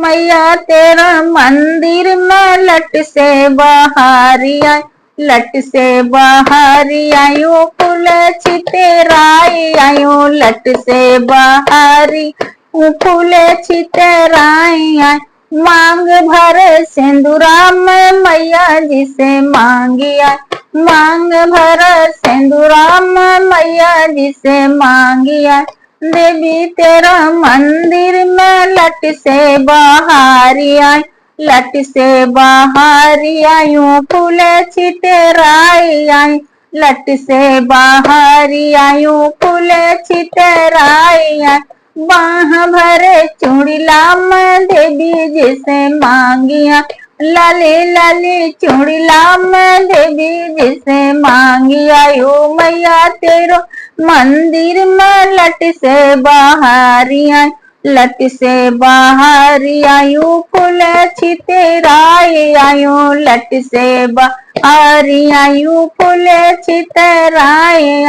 मैया तेरा मंदिर में लट से बाहरी आई, लट से बाहरी आयो फूल छितराई आयो, लट से बाहरी फूल छितराई आई। मांग भर सिंदूरा में मैया जी से मांगी आई, मांग भर सिंदूरा में मैया जी से मांगी आई। देवी तेरा मंदिर में लट से बाहरी आई, लट से बाहरी आयूं फूल छितराई आई, लट से बाहरी आयूं फूल छितराई आई। बाह भरे चूड़ीला में देवी जी से मांगिया, लाली लाली चूड़ीला में देवी जी से मांगी आयो मैया तेरो मंदिर में लट से बाहरी आई, लट से बाहरी आयु फूल छितराई आयु, लट से बाहरी आयु फूल छितराई।